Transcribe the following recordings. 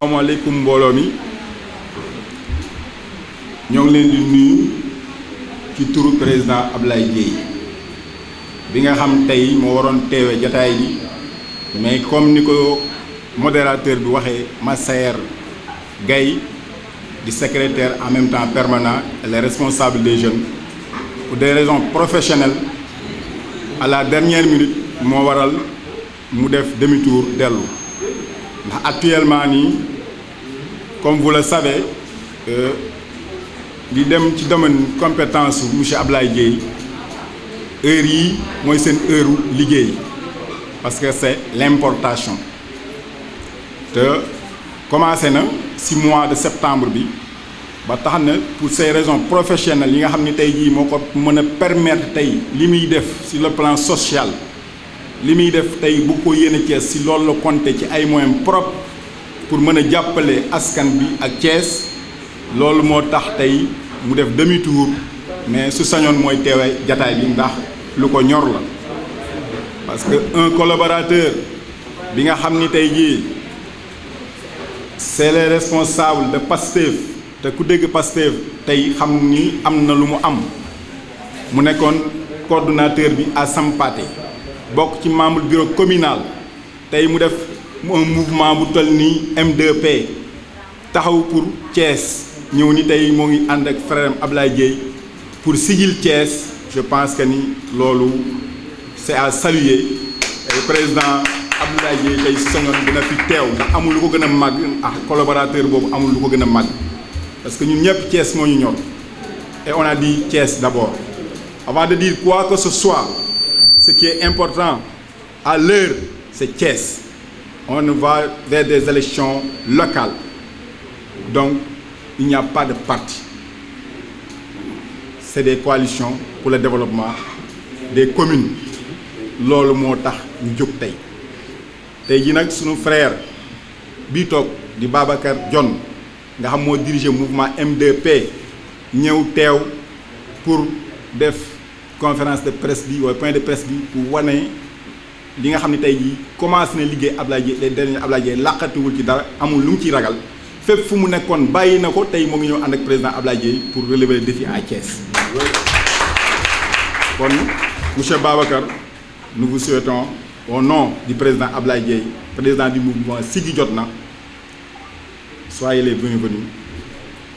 asalaamaaleykum mbooloo mi ñoo ngi leen di nuyu ci turu président Ablaye Dièye bi nga xam tey moo waroon teewe jataay bi mais comme ni ko modérateur bi waxee Massaer Gaye di secrétaire en même temps permanent et les responsables des jeunes pour des raisons professionnelles à la dernière minute moo waral mu def demi-tour dellu ndax actuellement nii comme vous le savez di dem ci domaine compétence su monsieur Ablaye Dièye heure yi mooy seen heure liggéey parce que c'est l'importation te commencé na ci mois de septembre bi ba tax na pour ces raisons professionnelles yi nga xam ni tey jii moo ko mën a permettre tey li muy def ci le plan social li muy def tey bu ko yéene Thiès ci loolu la compter ci ay moyens propres pour mën a jàppale askan bi ak Thiès loolu moo tax tey mu def demi-tour mais su sañoon mooy teewee jataay bi ndax lu ko ñor la parce que un collaborateur bi nga xam ni tey jii c'est les responsables de Pastef te ku dégg Pastef tey xam ni am na lu mu am mu nekkoon coordonnateur bi à Sampaté bokk ci membre bureau communal tey mu def un mouvement bu toll nii M2P taxaw pour Thiès ñëw ni tey moo ngi ànd ak frère Ablaye Dièye pour sigil Thiès je pense que ni loolu c'est à saluer et président Abdoulaye Dièye tey soñoon dina fi teew ndax amul lu ko gën a màgg ak collaborateur boobu amul lu ko gën a màgg parce que ñun ñëpp Thiès moo ñu ñor et on a dit Thiès d'abord avant de dire quoi que ce soit ce qui est important à l'heure c'est Thiès on va vers des élections locales donc il n'y a pas de parti c'est des coalitions pour le développement des communes loolu moo tax ñu jóg tey jii nag sunu frère bii toog di Babacar Dione nga xam moo diriger mouvement M2P ñëw teew pour def conférence de presse bi wala point de presse bi pour wane li nga xam ne tey jii commencé na liggéey Ablaye Dièye les derniers Ablaye Dièye làqatiwul ci dara amul lu mu ciy ragal fépp fu mu nekkoon bàyyi na ko tey moo ngi ñëw ànd ak président Ablaye Dièye pour relever le défi à Thiès kon monsieur Babacar nous vous souhaitons au nom du président Ablaye Dièye président du mouvement Siggi Jotna soyez les bienvenus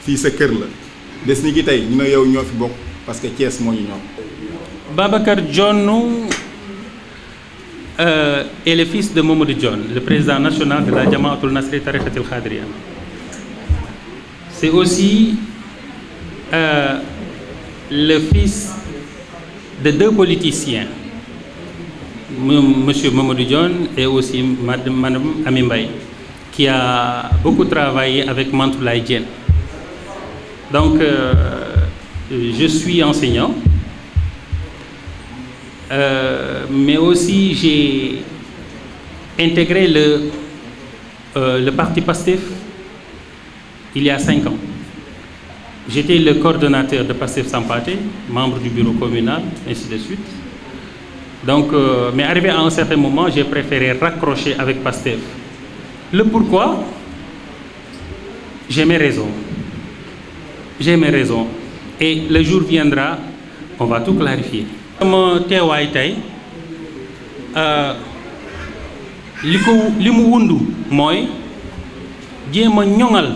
fii sa kër la des ni ki tey ñu ne yow ñoo fi bokk parce que Thiès moo ñu ñor. Babacar Dione est le fils de Mamadou Dione, le président national de la Jama'atul Nasri Tariqatul Khadriya. C'est aussi le fils de deux politiciens, monsieur Mamadou Dione et aussi madame Amy Mbaye, qui a beaucoup travaillé avec Mantoulaye Diène. Donc, je suis enseignant, mais aussi j'ai intégré le parti Pastef il y a 5 ans. J'étais le coordonnateur de Pastef Sampaté, membre du bureau communal, ainsi de suite. Donc, mais arrivé à un certain moment, j'ai préféré raccrocher avec Pastef. Le pourquoi? J'ai mes raisons. J'ai mes raisons. Et le jour viendra, on va tout clarifier. sama teewaay tey li mu wundu mooy jéem a ñoŋal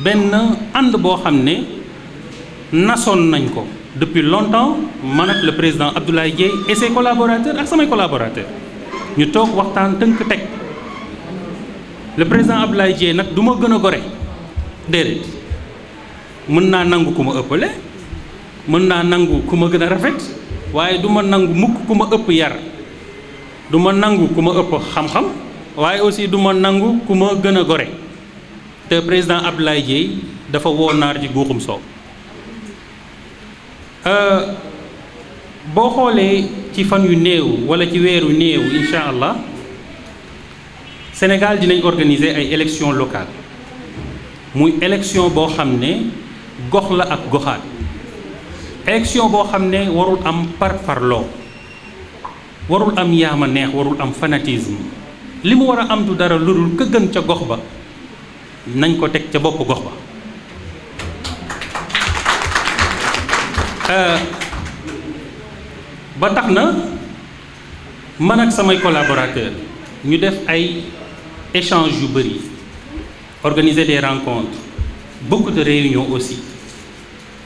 benn ànd boo xam ne nasoon nañ ko depuis longtemps man ak le président Abdoulaye Dièye et ses collaborateurs ak samay collaborateurs ñu toog waxtaan tënk teg le président Abdoulaye Dièye nag du ma gën a gore déedéet mën naa nangu ku ma ëppale mën naa nangu ku ma gën a rafet waaye du ma nangu mukk ku ma ëpp yar du ma nangu ku ma ëpp xam-xam waaye aussi du ma nangu ku ma gën a gore te président Abdoulaye Dièye dafa woo naar ji guuxum soow boo xoolee ci fan yu néew wala ci weeru néew incha allah Sénégal dinañ organiser ay élections locales muy élection boo xam ne gox la ak goxaat élection boo xam ne warul am parparloo warul am yaama neex warul am fanatisme li mu war a am du dara lu dul ka gën ca gox ba nañ ko teg ca bopp gox ba. ba tax na man ak samay collaborateurs ñu def ay échanges yu bëri, organiser des rencontres, beaucoup de réunions aussi.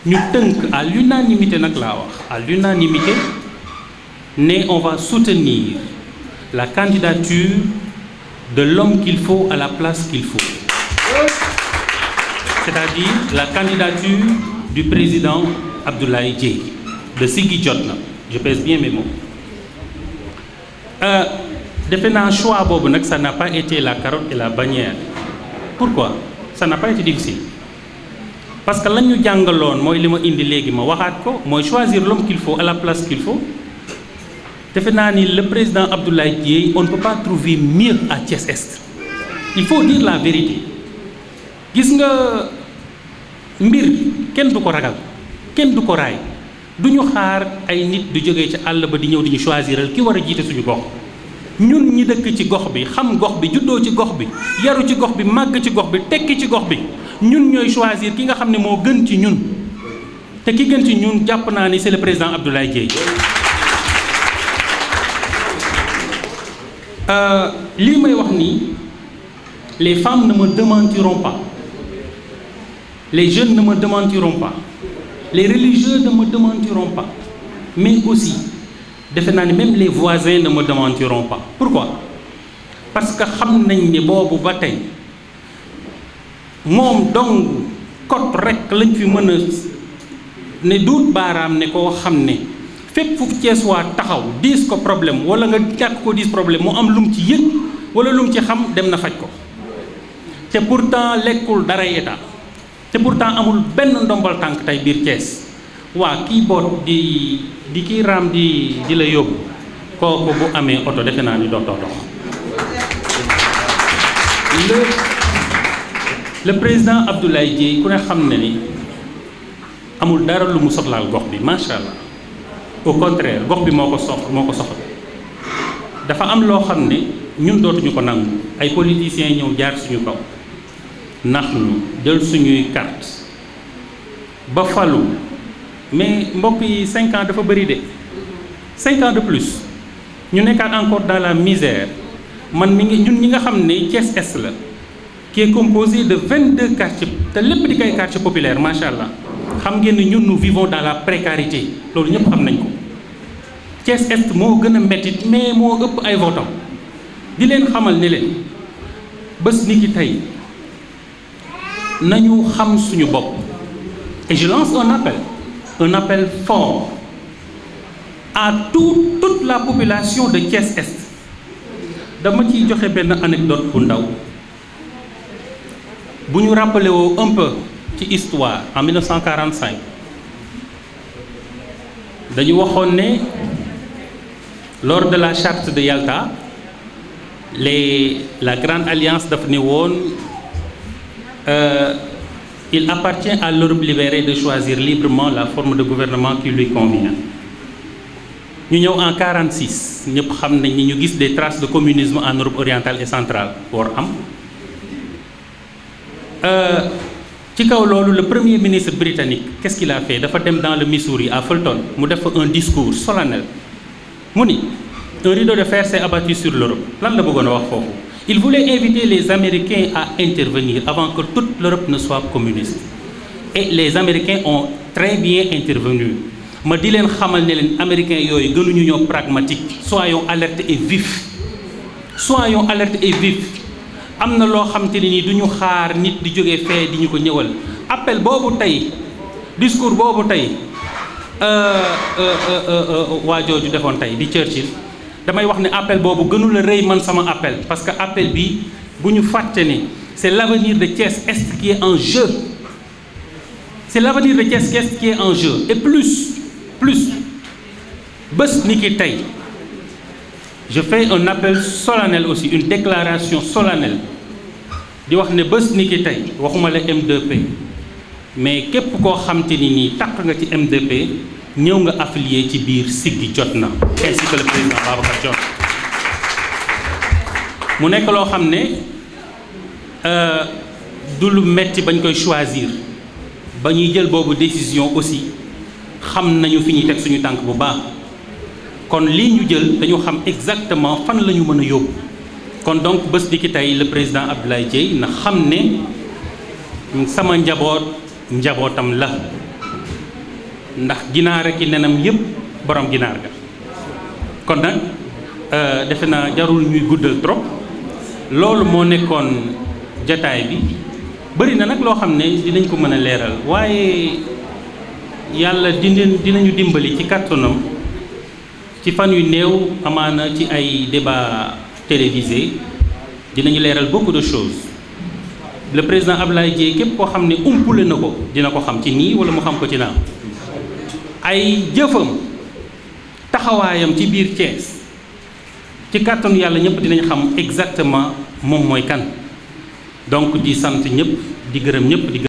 ñu tënk à l'unanimité nag laa wax, à l'unanimité ne on va soutenir la candidature de l'homme qu'il faut à la place qu'il faut, c'est-à-dire la candidature du président Abdoulaye Dièye de Siggi Jotna. Je pèse bien mes mots. Defe naa choix boobu nag ça n'a pas été la carotte et la bannière. Pourquoi? Ça n'a pas été difficile. Parce que lañ ñu jàngaloon mooy li ma indi léegi ma waxaat ko, mooy choisir l'homme qu'il faut à la place qu'il faut. Defe naa ni le président Abdoulaye Dièye, on ne peut pas trouver mieux à Thiès Est. Il faut dire la vérité. Gis nga mbir kenn du ko ragal, kenn du ko raay. Du ñu xaar ay nit du jógee ci àll ba di ñëw di ñu choisiral ki war a jiite suñu gox. Ñun ñi dëkk ci gox bi, xam gox bi, juddoo ci gox bi, yaru ci gox bi, màgg ci gox bi, tekki ci gox bi, ñun ñooy choisir ki nga xam ne moo gën ci ñun. Te ki gën ci ñun jàpp naa ni c'est le président Abdoulaye Dièye. Lii may wax nii, les femmes ne me démentiront pas, les jeunes ne me démentiront pas, les religieux ne me démentiront pas, mais aussi defe naa ni même les voisins ne me démentiront pas. Pourquoi? Parce que xam nañ ni boobu ba tey moom dong kot rek lañ fi mën a ne duut baaraam ne koo xam ne fépp fu Cees waa taxaw diis ko problème wala nga jàkk ko diis problème mu am lu mu ci yëg wala lu mu ci xam dem na faj ko. te pourtant lekkul daray état, te pourtant amul benn ndombal tànk tey biir Thiès. waa kii boot di kii raam di la yóbbu kooku bu amee oto defe naa ni dootoo dox. le président Abdoulaye Dièye ku ne xam ne ni amul dara lu mu soxlaal gox bi, macha allah. au contraire gox bi moo ko soxla. dafa am loo xam ne ñun dootuñu ko nangu, ay politiciens ñëw jaar suñu kaw nax ñu jël suñuy carte ba falu. Mais mbokk yi 5 ans dafa bëri de 5 ans de plus ñu nekkaat encore dans la misère. Man mi ngi ñun ñi nga xam ne Thiès Est la qui est composé de 22 quartiers te lépp di kay quartier populaire macha allah. xam ngeen ni ñun nous vivons dans la précarité, loolu ñëpp xam nañ ko. Thiès Est moo gën a mettit mais moo ëpp ay votam. di leen xamal ne leen bés ni ki tey nañu xam suñu bopp. Et je lance un appel fort à toute la population de Thiès Est. dama ciy joxe benn anecdote bu ndaw bu ñu rappelé woo un peu ci histoire. En 1945 dañu waxoon ne lors de la charte de Yalta la grande alliance daf ne woon il appartient à l'Europe libérée de choisir librement la forme de gouvernement qui lui convient. Ñu ñëw en 46 ñëpp xam nañ ni ñu gis des traces de communisme en Europe orientale et centrale war am. ci kaw loolu le premier ministre britannique qu'est-ce qu'il a fait? Dafa dem dans le Missouri à Fulton mu def un discours solennel mu ni un rideau de fer s'est abattu sur l'Europe. Lan la bëggoon a wax foofu? Il voulait inviter les Américains à intervenir avant que toute l'Europe ne soit communiste. Et les Américains ont très bien intervenu. Ma di leen xamal ne leen Américains yooyu gënuñu ñoo pragmatique. Soyons alertes et vifs. Soyons alertes et vifs. Am na loo xam te ne nii du ñu xaar nit di jógee fee di ñu ko ñëwal. Appel boobu tey discours boobu tey waa jooju defoon tey di Churchill. damay wax ne appel boobu gënul a rëy man sama appel parce que appel bi bu ñu fàtte ne c'est l'avenir de Thiès Est qui est en jeu. C'est l'avenir de Thiès Est qui est en jeu. Et plus bés ni ki tey je fais un appel solennel aussi, une déclaration solennelle di wax ne bés ni ki tey waxuma la M2P mais képp koo xam te ni nii takk nga ci M2P ñëw nga affilié ci biir Siggi Jotna ainsi que le président Babacar Dione. mu nekk loo xam ne du lu metti bañ koy choisir ba ñuy jël boobu décision aussi xam nañu fi ñuy teg suñu tànk bu baax kon lii ñu jël dañu xam exactement fan la ñu mën a yóbbu kon donc bés di ki tey le président Abdoulaye Dièye na xam ne sama njaboot njabootam la ndax ginaar ak i nenam yépp borom ginaar ga kon nag defe naa jarul ñuy guddal trop loolu moo nekkoon jataay bi bëri na nag loo xam ne dinañ ko mën a leeral waaye yàlla dinañu dimbali ci kàttanam ci fan yu néew amaana ci ay débat télévisé dinañu leeral beaucoup de choses le président Abdoulaye Dièye képp koo xam ne umpule na ko dina ko xam ci nii wala mu xam ko ci naa ay jëfam taxawaayam ci biir Thiès ci kàttanu yàlla ñëpp dinañ xam exactement moom mooy kan donc di sant ñëpp di gërëm ñëpp di